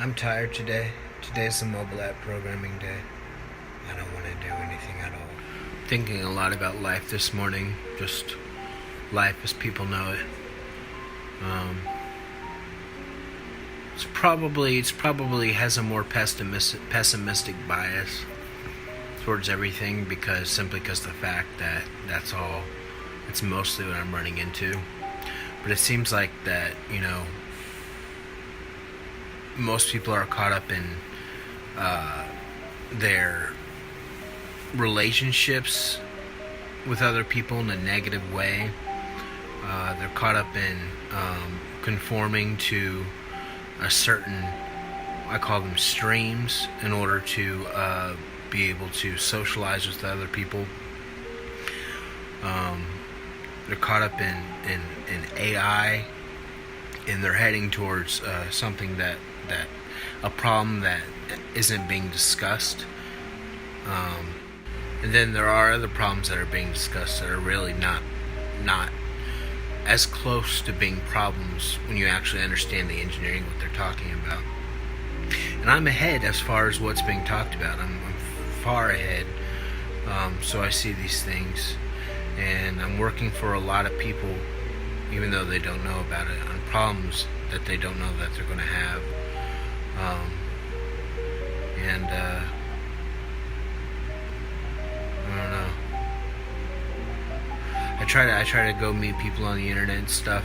I'm tired today. Today's the mobile app programming day. I don't want to do anything at all. Thinking a lot about life this morning. Just life as people know it. It's probably has a more pessimistic bias towards everything simply because the fact that it's mostly what I'm running into. But it seems like that, most people are caught up in their relationships with other people in a negative way. They're caught up in conforming to a certain, I call them streams, in order to be able to socialize with other people. They're caught up in AI, and they're heading towards something that a problem that isn't being discussed. And then there are other problems that are being discussed that are really not as close to being problems when you actually understand the engineering, what they're talking about. And I'm ahead as far as what's being talked about. I'm far ahead. So I see these things, and I'm working for a lot of people, even though they don't know about it, on problems that they don't know that they're going to have. I don't know. I try to go meet people on the internet and stuff,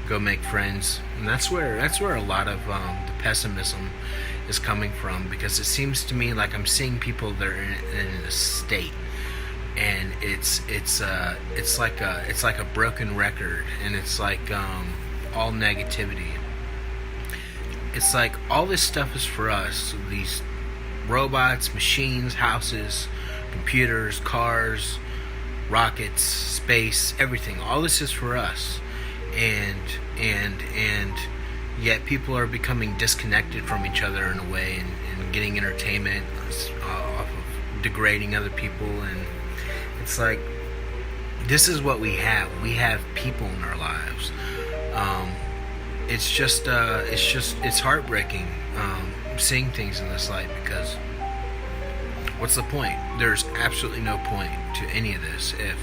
go make friends, and that's where a lot of the pessimism is coming from, because it seems to me like I'm seeing people that are in a state, and it's like a broken record, and it's like all negativity. It's like all this stuff is for us. These robots, machines, houses, computers, cars, rockets, space, everything. All this is for us, and yet people are becoming disconnected from each other in a way, and getting entertainment off of degrading other people. And it's like, this is what we have. We have people in our lives. It's heartbreaking seeing things in this light, because what's the point? There's absolutely no point to any of this if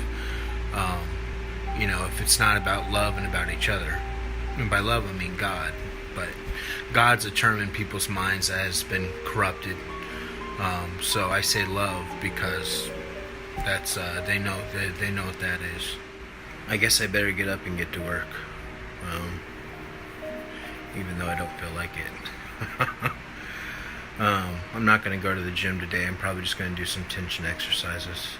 it's not about love and about each other. And by love I mean God, but God's a term in people's minds that has been corrupted. So I say love because that's they know what that is. I guess I better get up and get to work, even though I don't feel like it. I'm not going to go to the gym today. I'm probably just going to do some tension exercises.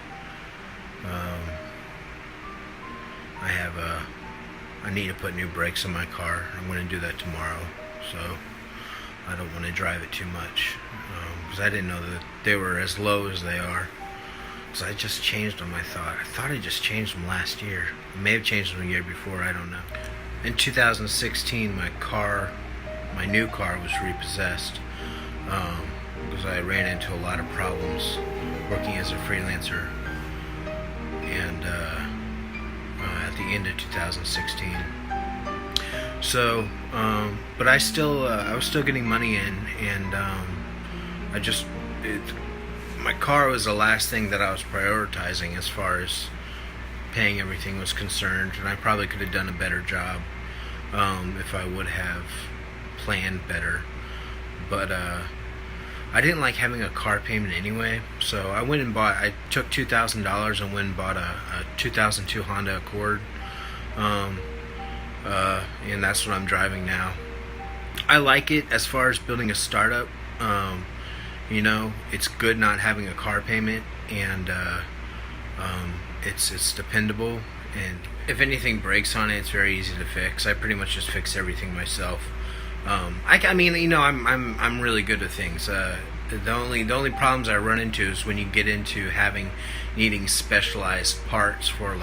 I need to put new brakes on my car. I'm going to do that tomorrow, so I don't want to drive it too much, because I didn't know that they were as low as they are. Because I just changed them. I thought I just changed them last year. I may have changed them a year before. I don't know. In 2016, my new car was repossessed, because I ran into a lot of problems working as a freelancer, and at the end of 2016. So, but I was still getting money in, and my car was the last thing that I was prioritizing as far as paying everything was concerned, and I probably could have done a better job if I would have planned better. But I didn't like having a car payment anyway, so I took $2,000 and went and bought a 2002 Honda Accord, and that's what I'm driving now. I like it as far as building a startup. It's good not having a car payment, and it's dependable, and if anything breaks on it, it's very easy to fix. I pretty much just fix everything myself. I'm really good at things. The only problems I run into is when you get into needing specialized parts for,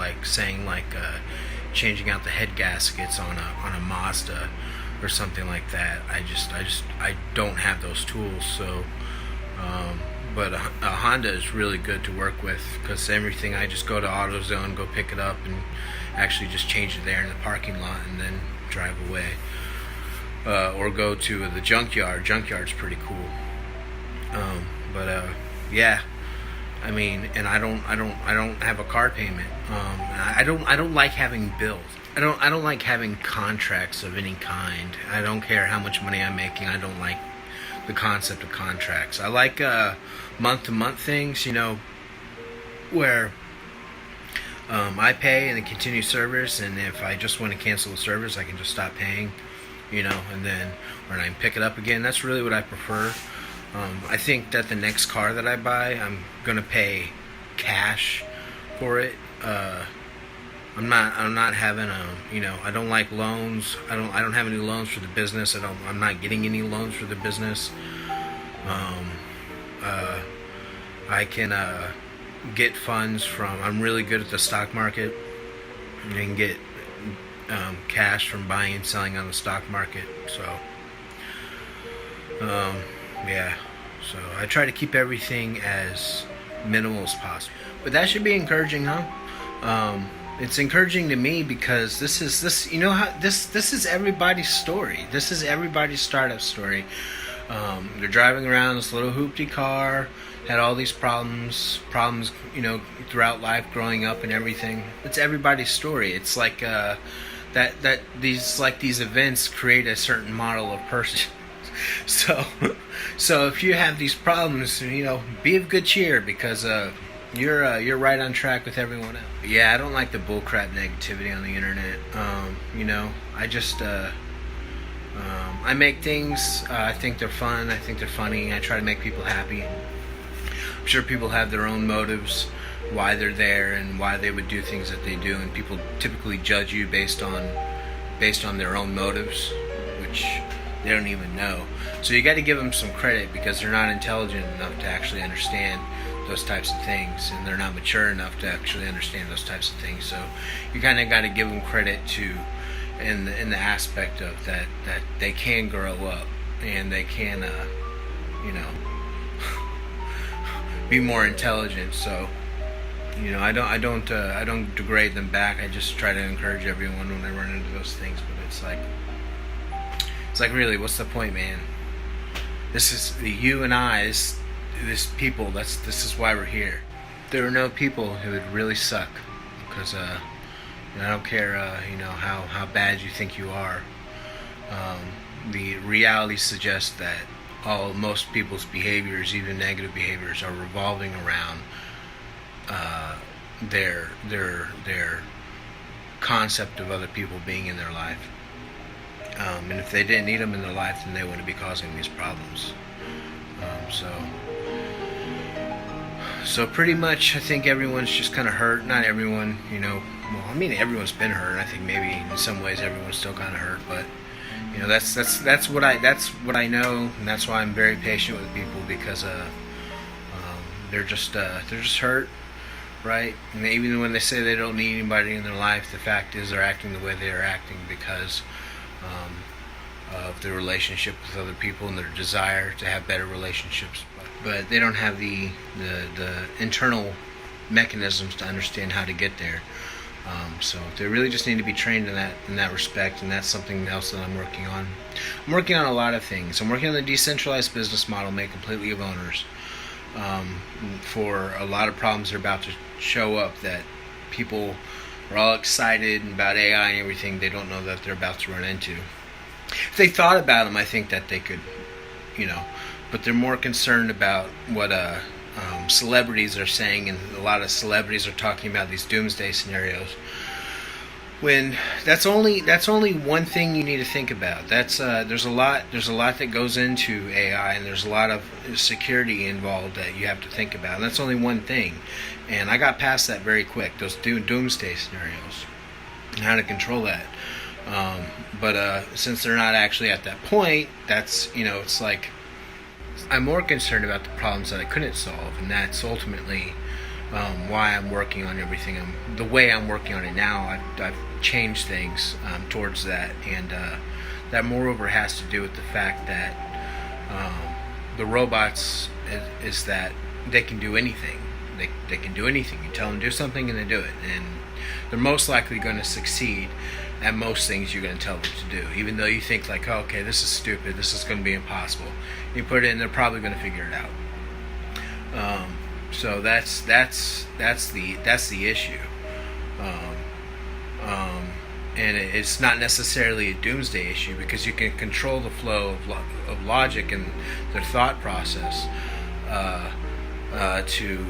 changing out the head gaskets on a Mazda or something like that. I don't have those tools. So, but a Honda is really good to work with, because everything, I just go to AutoZone, go pick it up, and actually just change it there in the parking lot, and then drive away. or go to the junkyard. Junkyard's pretty cool. But yeah, I mean, and I don't have a car payment. I don't like having bills. I don't like having contracts of any kind. I don't care how much money I'm making. I don't like the concept of contracts. I like month-to-month things, where I pay and it continues service, and if I just want to cancel the service, I can just stop paying, and then when I pick it up again. That's really what I prefer. I think that the next car that I buy, I'm gonna pay cash for it. I'm not having I don't like loans. I don't have any loans for the business. I'm not getting any loans for the business. I can get funds from. I'm really good at the stock market. I can get cash from buying and selling on the stock market. So yeah. So I try to keep everything as minimal as possible. But that should be encouraging, huh? It's encouraging to me because this is everybody's story. This is everybody's startup story. They're driving around this little hoopty car, had all these problems, throughout life, growing up and everything. It's everybody's story. It's like these events create a certain model of person. So if you have these problems, be of good cheer because you're right on track with everyone else. Yeah, I don't like the bullcrap negativity on the internet. I just I make things. I think they're fun. I think they're funny. I try to make people happy. I'm sure people have their own motives, why they're there and why they would do things that they do, and people typically judge you based on their own motives, which they don't even know. So you got to give them some credit because they're not intelligent enough to actually understand those types of things, and they're not mature enough to actually understand those types of things. So you kind of got to give them credit in the aspect of that they can grow up and they can be more intelligent. So I don't degrade them back. I just try to encourage everyone when I run into those things. But it's like really, what's the point, man? This is you and I. This people. This is why we're here. There are no people who would really suck because I don't care how bad you think you are. The reality suggests that most people's behaviors, even negative behaviors, are revolving around their concept of other people being in their life. And if they didn't need them in their life, then they wouldn't be causing these problems. So pretty much, I think everyone's just kind of hurt. Not everyone, everyone's been hurt. I think maybe in some ways everyone's still kind of hurt, but that's what I know, and that's why I'm very patient with people because they're just hurt, right? And even when they say they don't need anybody in their life, the fact is they're acting the way they are acting because of their relationship with other people and their desire to have better relationships. But they don't have the internal mechanisms to understand how to get there. So they really just need to be trained in that respect, and that's something else that I'm working on. I'm working on a lot of things. I'm working on the decentralized business model made completely of owners. For a lot of problems that are about to show up that people are all excited about AI and everything, they don't know that they're about to run into. If they thought about them, I think that they could, but they're more concerned about what celebrities are saying, and a lot of celebrities are talking about these doomsday scenarios. When that's only one thing you need to think about. There's a lot that goes into AI, and there's a lot of security involved that you have to think about. And that's only one thing, and I got past that very quick. Those doomsday scenarios and how to control that. But since they're not actually at that point, that's it's like I'm more concerned about the problems that I couldn't solve, and that's ultimately why I'm working on everything. The way I'm working on it now, I've changed things towards that, and that moreover has to do with the fact that the robots is that they can do anything. They can do anything. You tell them to do something and they do it, and they're most likely going to succeed at most things you're going to tell them to do, even though you think like, oh, okay, this is stupid, this is going to be impossible. You put it in, they're probably going to figure it out. So that's the issue. And it's not necessarily a doomsday issue, because you can control the flow of logic and their thought process to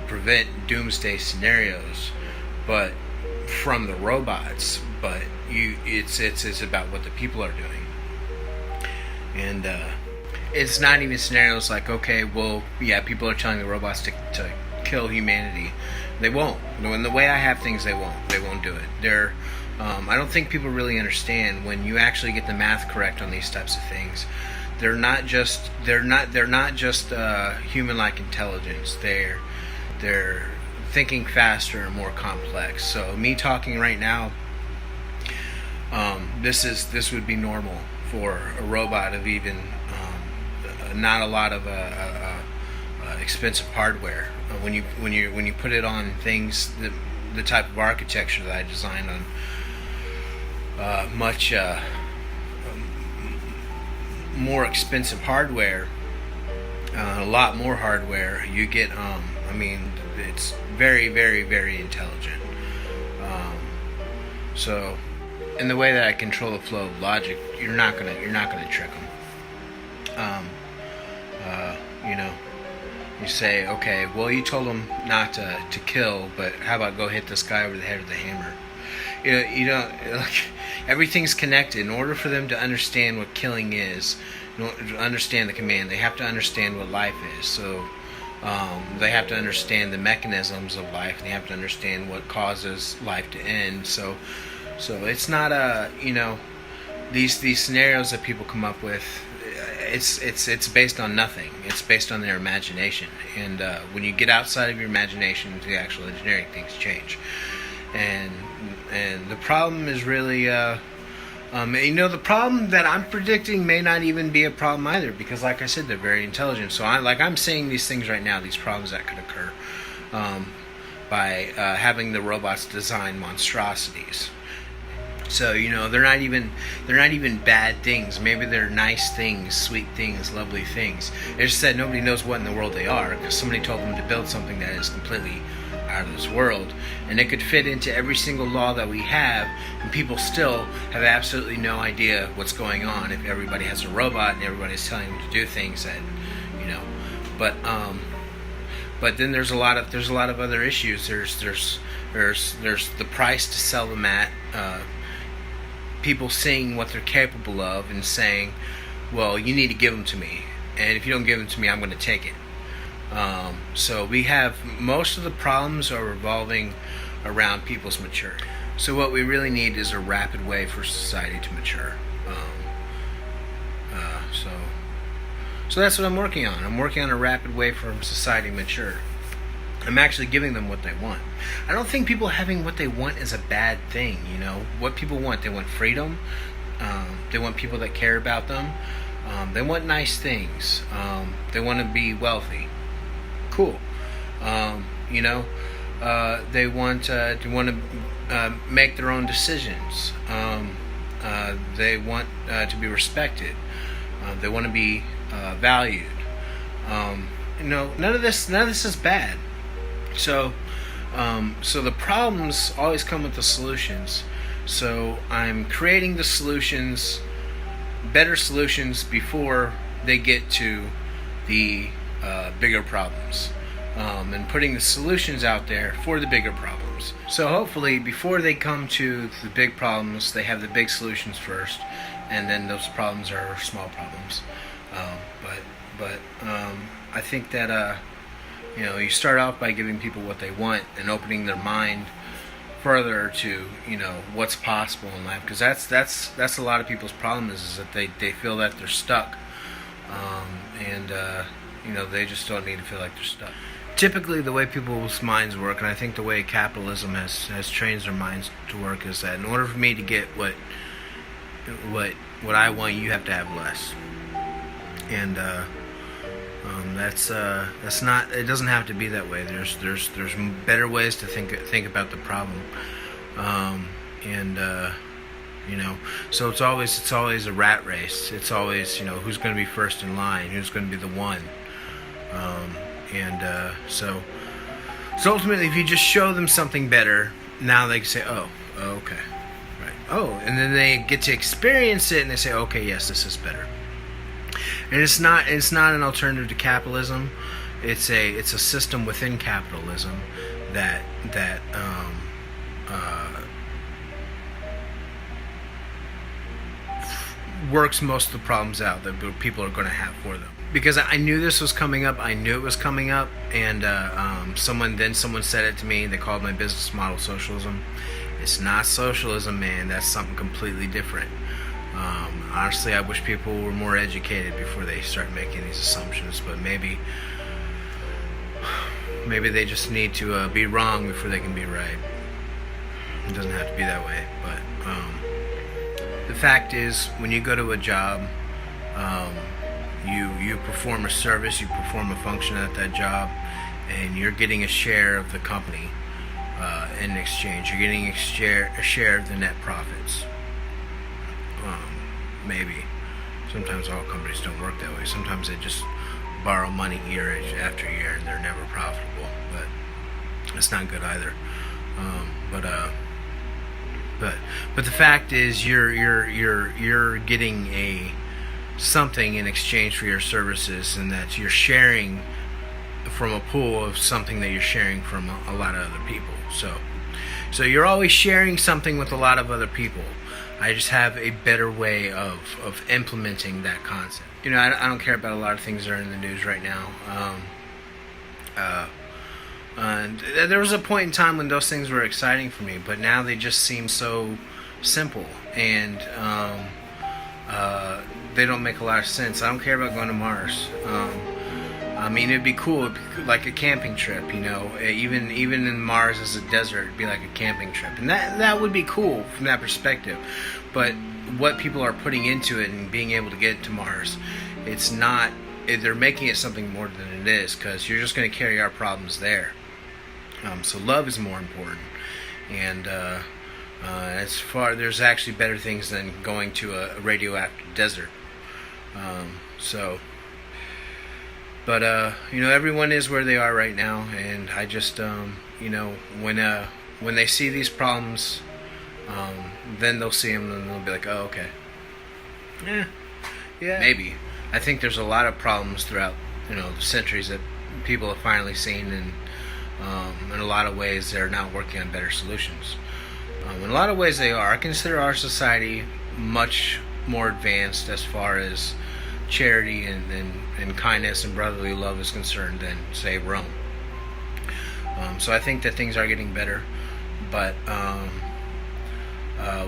prevent doomsday scenarios, but from the robots. But it's about what the people are doing, and it's not even scenarios like, okay, well, yeah, people are telling the robots to kill humanity. They won't. In the way I have things, they won't do it. I don't think people really understand when you actually get the math correct on these types of things. They're not just human-like intelligence. They're thinking faster and more complex. So me talking right now, this would be normal for a robot of even not a lot of expensive hardware. When you put it on things, the type of architecture that I designed on much more expensive hardware, a lot more hardware, you get it's very, very, very intelligent. So in the way that I control the flow of logic, you're not gonna trick them. You say, okay, well, you told them not to kill, but how about go hit this guy over the head with a hammer? You don't, like, everything's connected. In order for them to understand what killing is, to understand the command, they have to understand what life is. So they have to understand the mechanisms of life, and they have to understand what causes life to end. So it's not these scenarios that people come up with. It's based on nothing. It's based on their imagination. And when you get outside of your imagination, the actual engineering, things change. And the problem is really, the problem that I'm predicting may not even be a problem either, because, like I said, they're very intelligent. So I'm seeing these things right now, these problems that could occur by having the robots design monstrosities. So they're not even bad things. Maybe they're nice things, sweet things, lovely things. They just said nobody knows what in the world they are, because somebody told them to build something that is completely out of this world, and it could fit into every single law that we have, and people still have absolutely no idea what's going on if everybody has a robot and everybody's telling them to do things that but then there's a lot of other issues. There's the price to sell them at, people seeing what they're capable of and saying, well, you need to give them to me, and if you don't give them to me, I'm going to take it. So we have most of the problems are revolving around people's maturity. So what we really need is a rapid way for society to mature. So that's what I'm working on. I'm working on a rapid way for society to mature. I'm actually giving them what they want. I don't think people having what they want is a bad thing. What people want, they want freedom. They want people that care about them. They want nice things. They want to be wealthy. Cool. They want to make their own decisions. They want to be respected. They want to be valued. None of this is bad. So the problems always come with the solutions. So I'm creating the solutions, better solutions, before they get to the bigger problems, and putting the solutions out there for the bigger problems. So hopefully before they come to the big problems, they have the big solutions first, and then those problems are small problems. But I think that you start off by giving people what they want and opening their mind further to what's possible in life, because that's a lot of people's problem is that they feel that they're stuck, and they just don't need to feel like they're stuck. Typically the way people's minds work, and I think the way capitalism has trained their minds to work, is that in order for me to get what I want, you have to have less. And that's not. It doesn't have to be that way. There's better ways to think about the problem. And so it's always a rat race. It's always, who's going to be first in line, who's going to be the one. So ultimately, if you just show them something better, now they can say, oh, okay, right, oh, and then they get to experience it, and they say, okay, yes, this is better. And it's not an alternative to capitalism. It's a system within capitalism that works most of the problems out that people are going to have for them. Because I knew this was coming up. I knew it was coming up, and someone said it to me. They called my business model socialism. It's not socialism, man. That's something completely different. Honestly, I wish people were more educated before they start making these assumptions. But maybe they just need to be wrong before they can be right. It doesn't have to be that way, but the fact is, when you go to a job, you perform a service, you perform a function at that job, and you're getting a share of the company in exchange. You're getting a share of the net profits. Maybe. Sometimes all companies don't work that way. Sometimes they just borrow money year after year, and they're never profitable. But it's not good either. But the fact is, you're getting something in exchange for your services, and that you're sharing from a pool of something that you're sharing from a lot of other people. So you're always sharing something with a lot of other people. I just have a better way of implementing that concept. I don't care about a lot of things that are in the news right now. And there was a point in time when those things were exciting for me, but now they just seem so simple, and they don't make a lot of sense. I don't care about going to Mars. It'd be cool, like a camping trip, even in Mars as a desert, it'd be like a camping trip, and that would be cool from that perspective. But what people are putting into it and being able to get to Mars, it's not. They're making it something more than it is, because you're just going to carry our problems there. So love is more important, and there's actually better things than going to a radioactive desert. But everyone is where they are right now, and I just when they see these problems, then they'll see them and they'll be like, oh, okay, yeah, maybe. I think there's a lot of problems throughout the centuries that people have finally seen, and in a lot of ways they're now working on better solutions. In a lot of ways they are. I consider our society much more advanced as far as charity and kindness and brotherly love is concerned than, say, Rome. So I think that things are getting better, but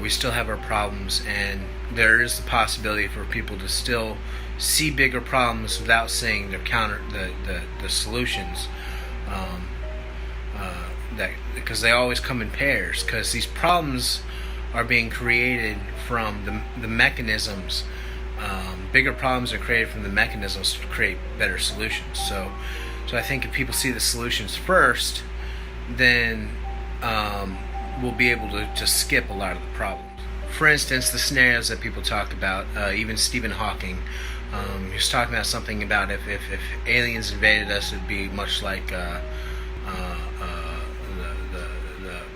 we still have our problems, and there is the possibility for people to still see bigger problems without seeing the solutions. Because they always come in pairs, because these problems are being created from the mechanisms. Bigger problems are created from the mechanisms to create better solutions. So I think if people see the solutions first, then we'll be able to skip a lot of the problems. For instance, the scenarios that people talk about, even Stephen Hawking, he was talking about something about if aliens invaded us, it'd be much like the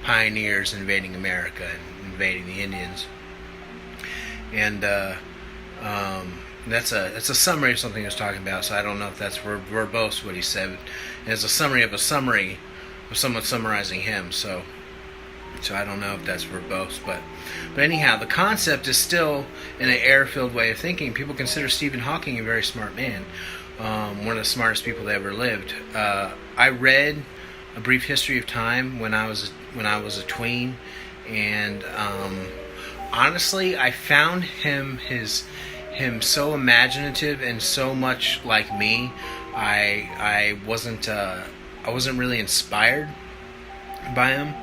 pioneers invading America and invading the Indians. And that's a summary of something he was talking about, so I don't know if that's verbose what he said. It's a summary of someone summarizing him, so I don't know if that's verbose, but anyhow, the concept is still in an air-filled way of thinking. People consider Stephen Hawking a very smart man, one of the smartest people that ever lived. I read A Brief History of Time when I was a tween, and honestly, I found him so imaginative and so much like me. I wasn't really inspired by him,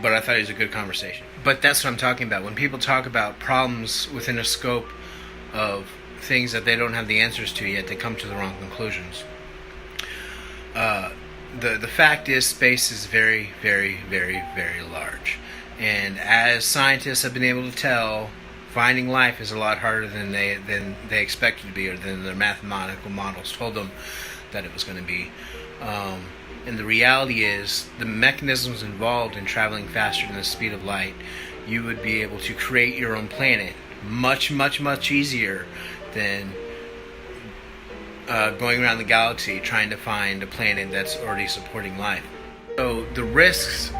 but I thought he was a good conversation. But that's what I'm talking about. When people talk about problems within a scope of things that they don't have the answers to yet, they come to the wrong conclusions. The fact is, space is very, very, very, very large, And as scientists have been able to tell, finding life is a lot harder than they expected to be, or than their mathematical models told them that it was going to be. And the reality is, the mechanisms involved in traveling faster than the speed of light, you would be able to create your own planet much, much, much easier than going around the galaxy trying to find a planet that's already supporting life. So the risks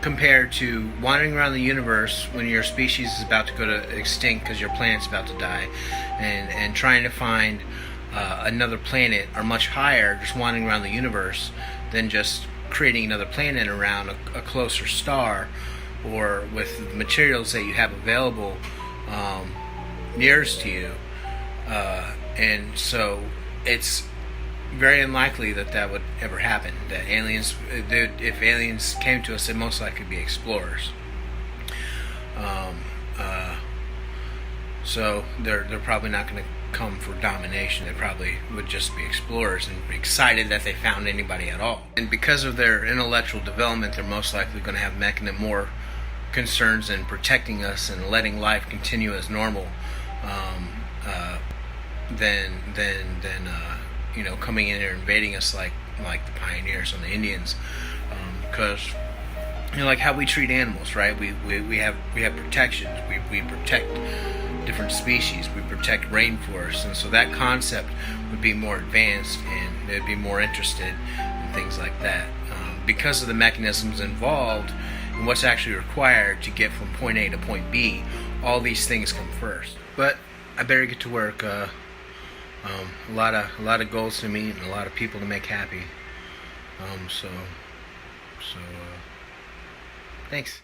compared to wandering around the universe when your species is about to go to extinct because your planet's about to die, and trying to find another planet are much higher just wandering around the universe than just creating another planet around a closer star, or with materials that you have available nearest to you. And so it's very unlikely that would ever happen. That if aliens came to us, they'd most likely be explorers. So they're probably not going to come for domination. They probably would just be explorers and be excited that they found anybody at all. And because of their intellectual development, they're most likely going to have more concerns in protecting us and letting life continue as normal, than coming in here and invading us like the pioneers and the Indians, because like how we treat animals, right? We have protections. We protect different species. We protect rainforests, and so that concept would be more advanced, and they'd be more interested in things like that, because of the mechanisms involved and what's actually required to get from point A to point B. All these things come first. But I better get to work. A lot of goals to meet and a lot of people to make happy. So thanks.